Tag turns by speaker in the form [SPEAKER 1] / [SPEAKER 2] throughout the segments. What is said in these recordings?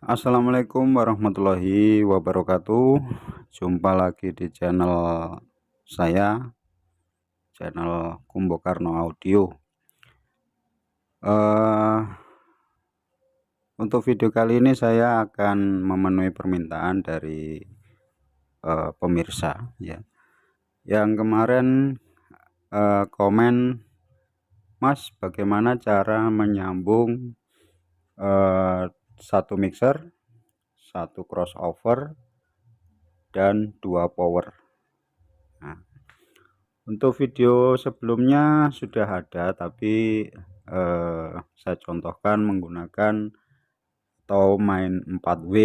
[SPEAKER 1] Assalamualaikum warahmatullahi wabarakatuh. Jumpa lagi di channel saya, channel Kumbokarno Audio. Untuk video kali ini saya akan memenuhi permintaan dari pemirsa ya, yang kemarin komen, Mas, bagaimana cara menyambung satu mixer, satu crossover, dan 2 power. Nah, untuk video sebelumnya sudah ada, tapi saya contohkan menggunakan atau main 4W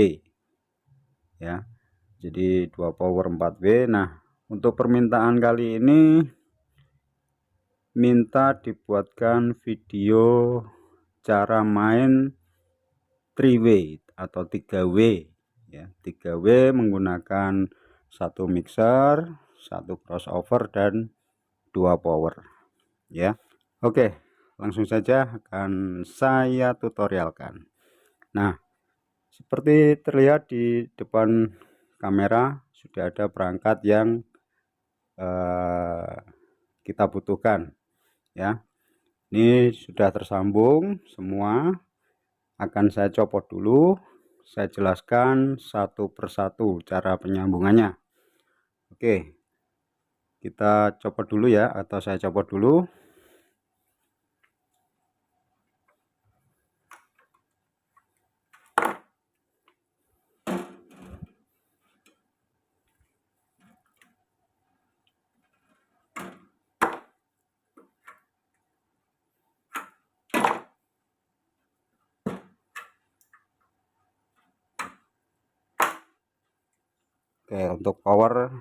[SPEAKER 1] ya. Jadi 2 power 4W. Nah, untuk permintaan kali ini minta dibuatkan video cara main 3W atau 3W ya. 3W menggunakan satu mixer, satu crossover, dan 2 power ya. Oke, langsung saja akan saya tutorialkan. Nah, seperti terlihat di depan kamera sudah ada perangkat yang kita butuhkan ya. Ini sudah tersambung semua. Akan saya copot dulu, saya jelaskan satu persatu cara penyambungannya. Oke, kita copot dulu ya, atau saya copot dulu. Oke, untuk power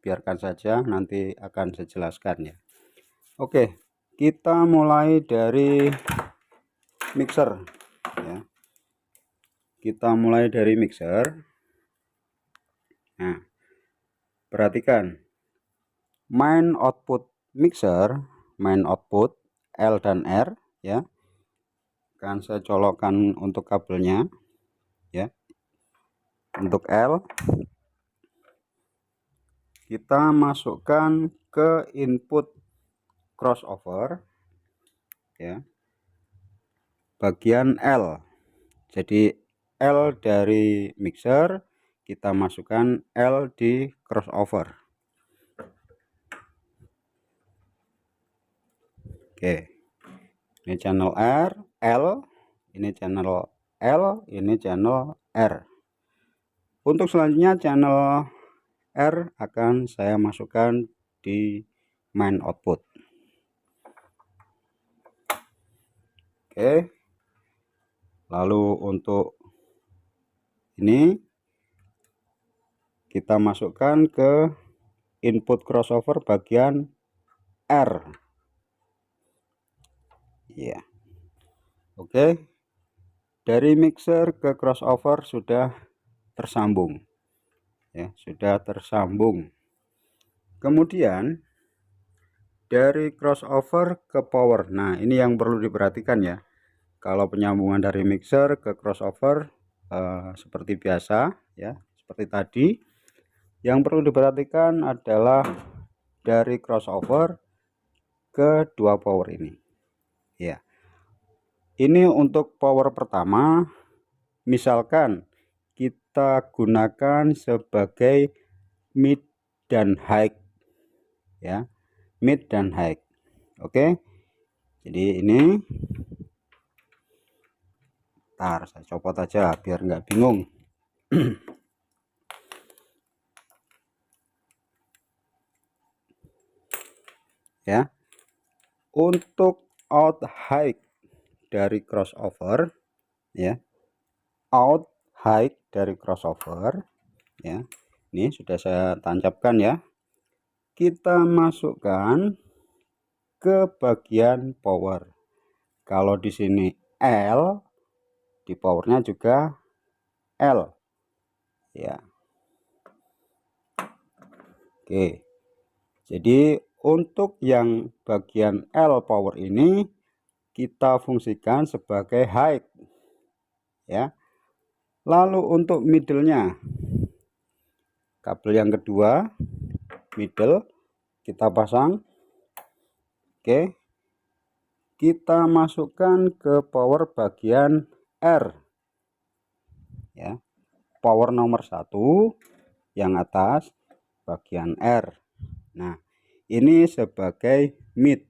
[SPEAKER 1] biarkan saja, nanti akan saya jelaskan ya. Oke, kita mulai dari mixer ya. Kita mulai dari mixer. Nah, perhatikan main output mixer, main output L dan R ya. Akan saya colokkan untuk kabelnya ya. Untuk L kita masukkan ke input crossover ya, bagian L. Jadi L dari mixer kita masukkan L di crossover. Oke, ini channel R, L, ini channel L, ini channel R. Untuk selanjutnya channel R akan saya masukkan di main output. Oke, lalu untuk ini kita masukkan ke input crossover bagian R ya. Oke, dari mixer ke crossover sudah tersambung ya, sudah tersambung. Kemudian dari crossover ke power, nah ini yang perlu diperhatikan ya. Kalau penyambungan dari mixer ke crossover seperti biasa ya, seperti tadi, yang perlu diperhatikan adalah dari crossover ke 2 power ini ya. Ini untuk power pertama, misalkan kita gunakan sebagai mid dan high ya, mid dan high. Oke, jadi ini ntar saya copot aja biar nggak bingung. Ya, untuk out high dari crossover ya, out high dari crossover ya, ini sudah saya tancapkan ya. Kita masukkan ke bagian power. Kalau di sini L, di powernya juga L ya. Oke, jadi untuk yang bagian L power ini kita fungsikan sebagai high ya. Lalu untuk middle-nya, kabel yang kedua middle kita pasang. Oke, kita masukkan ke power bagian R ya, power nomor 1 yang atas bagian R. Nah, ini sebagai mid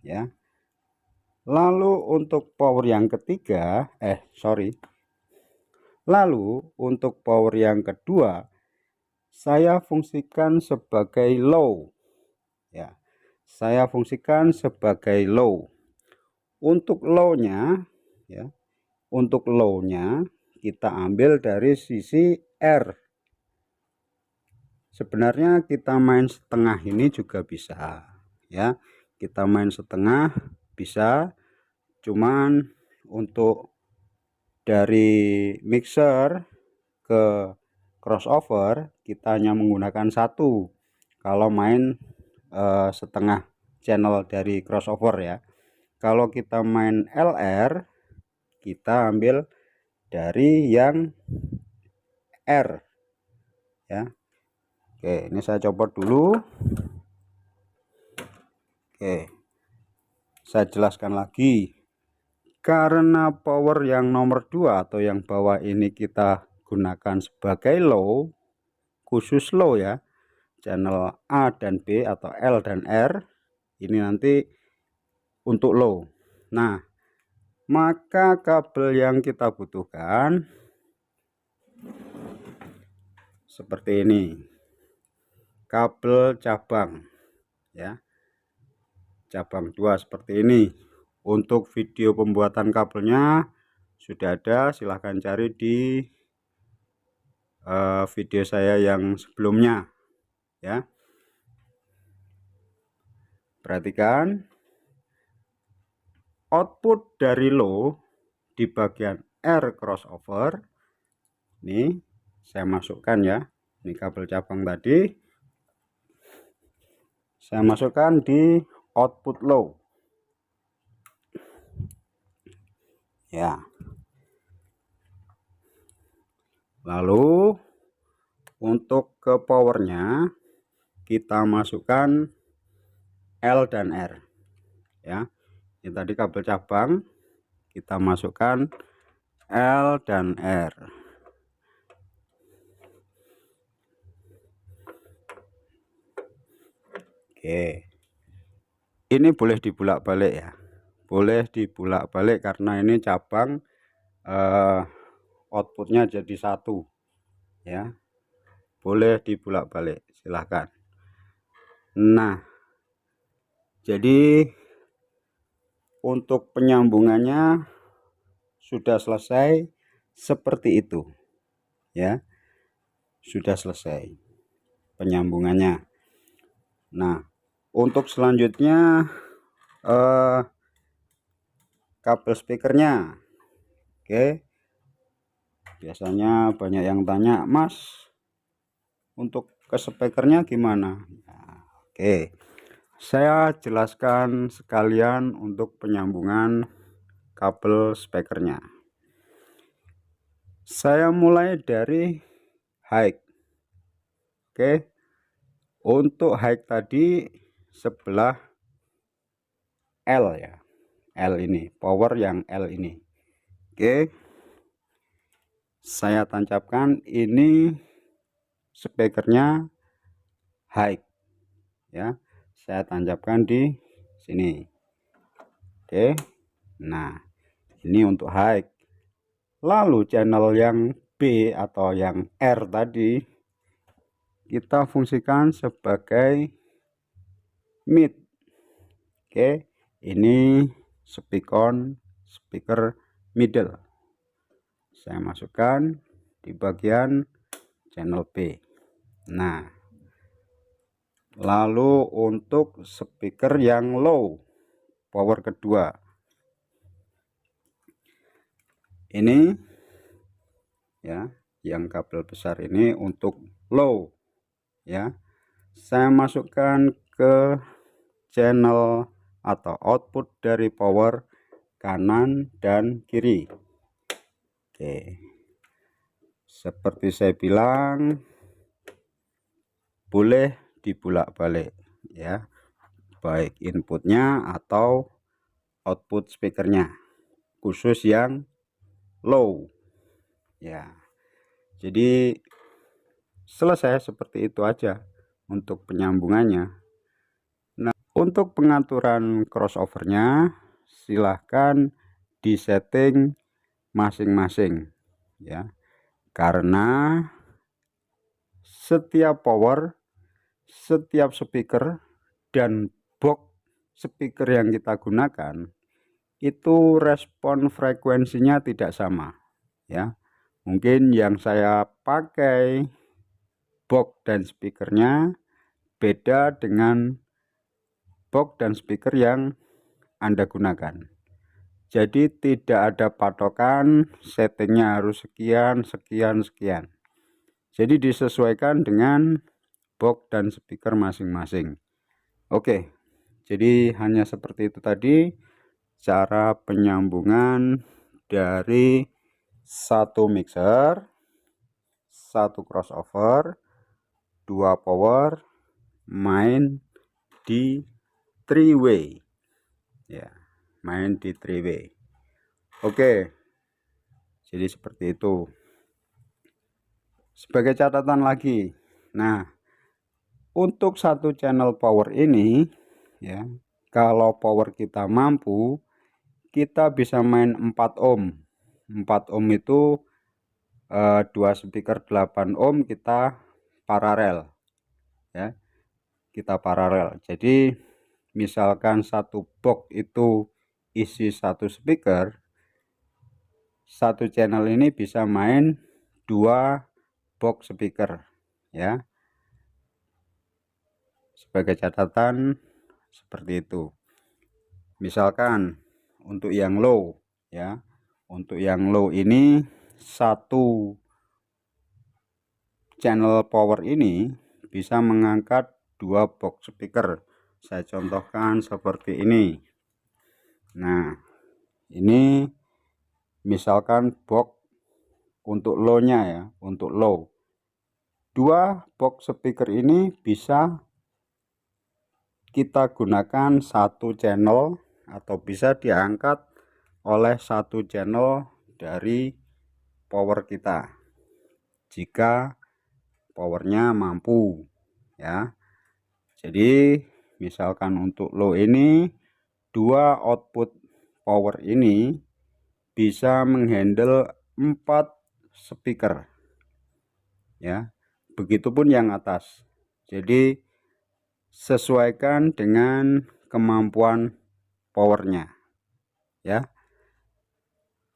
[SPEAKER 1] ya. Lalu untuk power yang ketiga, lalu untuk power yang kedua saya fungsikan sebagai low ya. Saya fungsikan sebagai low. Untuk low-nya ya, untuk low-nya kita ambil dari sisi R. Sebenarnya kita main setengah ini juga bisa ya. Kita main setengah bisa, cuman untuk dari mixer ke crossover kita hanya menggunakan satu kalau main setengah channel dari crossover ya. Kalau kita main LR kita ambil dari yang R ya. Oke, ini saya copot dulu. Oke, saya jelaskan lagi. Karena power yang nomor 2 atau yang bawah ini kita gunakan sebagai low, khusus low ya, channel A dan B atau L dan R ini nanti untuk low. Nah, maka kabel yang kita butuhkan seperti ini, kabel cabang ya, cabang 2 seperti ini. Untuk video pembuatan kabelnya sudah ada, silahkan cari di video saya yang sebelumnya ya. Perhatikan output dari low di bagian R crossover. Ini saya masukkan ya, ini kabel cabang tadi saya masukkan di output low ya. Lalu untuk ke powernya kita masukkan L dan R ya. Ini tadi kabel cabang, kita masukkan L dan R. Oke, ini boleh dibulak-balik ya, boleh dibulak-balik karena ini cabang outputnya jadi satu ya, boleh dibulak-balik silahkan. Nah, jadi untuk penyambungannya sudah selesai seperti itu ya, sudah selesai penyambungannya. Nah, untuk selanjutnya kabel speakernya. Oke, biasanya banyak yang tanya, Mas, untuk ke speakernya gimana? Nah, oke, saya jelaskan sekalian untuk penyambungan kabel speakernya. Saya mulai dari high. Oke, untuk high tadi sebelah L ya, L ini power yang L ini. Oke, saya tancapkan ini speakernya high ya, saya tancapkan di sini. Oke, nah ini untuk high. Lalu channel yang B atau yang R tadi kita fungsikan sebagai mid. Oke, ini speaker middle saya masukkan di bagian channel B. Nah, lalu untuk speaker yang low power kedua ini ya, yang kabel besar ini untuk low ya, saya masukkan ke channel atau output dari power kanan dan kiri. Oke, seperti saya bilang, boleh dibulak-balik ya, baik inputnya atau output speakernya, khusus yang low ya. Jadi selesai, seperti itu aja untuk penyambungannya. Nah, untuk pengaturan crossovernya silahkan disetting masing-masing ya, karena setiap power, setiap speaker dan box speaker yang kita gunakan itu respon frekuensinya tidak sama ya. Mungkin yang saya pakai box dan speakernya beda dengan box dan speaker yang Anda gunakan. Jadi tidak ada patokan settingnya harus sekian, sekian, sekian. Jadi disesuaikan dengan box dan speaker masing-masing. Oke, jadi hanya seperti itu tadi cara penyambungan dari satu mixer, satu crossover, dua power, main di three way ya, main di three way. Oke, jadi seperti itu. Sebagai catatan lagi, nah untuk satu channel power ini ya, kalau power kita mampu, kita bisa main 4 ohm. 4 ohm itu dua speaker 8 ohm kita paralel ya, kita paralel. Jadi misalkan satu box itu isi satu speaker, satu channel ini bisa main 2 box speaker ya. Sebagai catatan seperti itu. Misalkan untuk yang low ya, untuk yang low ini satu channel power ini bisa mengangkat 2 box speaker. Saya contohkan seperti ini. Nah, ini misalkan box untuk low-nya ya, untuk low. 2 box speaker ini bisa kita gunakan satu channel atau bisa diangkat oleh satu channel dari power kita jika powernya mampu ya. Jadi misalkan untuk low ini, 2 output power ini bisa menghandle 4 speaker ya, begitupun yang atas. Jadi sesuaikan dengan kemampuan powernya ya.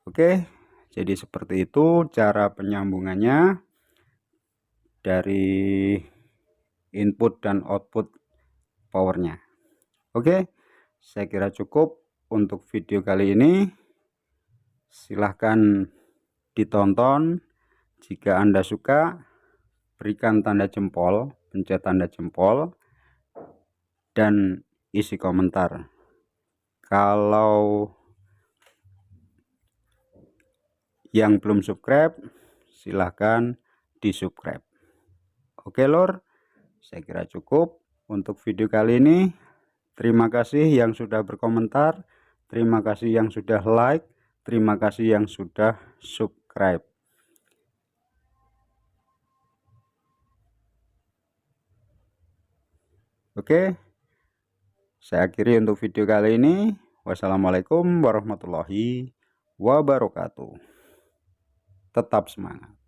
[SPEAKER 1] Oke, jadi seperti itu cara penyambungannya dari input dan output powernya. Oke, saya kira cukup untuk video kali ini. Silahkan ditonton. Jika Anda suka, berikan tanda jempol, pencet tanda jempol, dan isi komentar. Kalau yang belum subscribe, silahkan di subscribe. Oke lor, saya kira cukup untuk video kali ini. Terima kasih yang sudah berkomentar, terima kasih yang sudah like, terima kasih yang sudah subscribe. Oke, saya akhiri untuk video kali ini. Wassalamualaikum warahmatullahi wabarakatuh. Tetap semangat.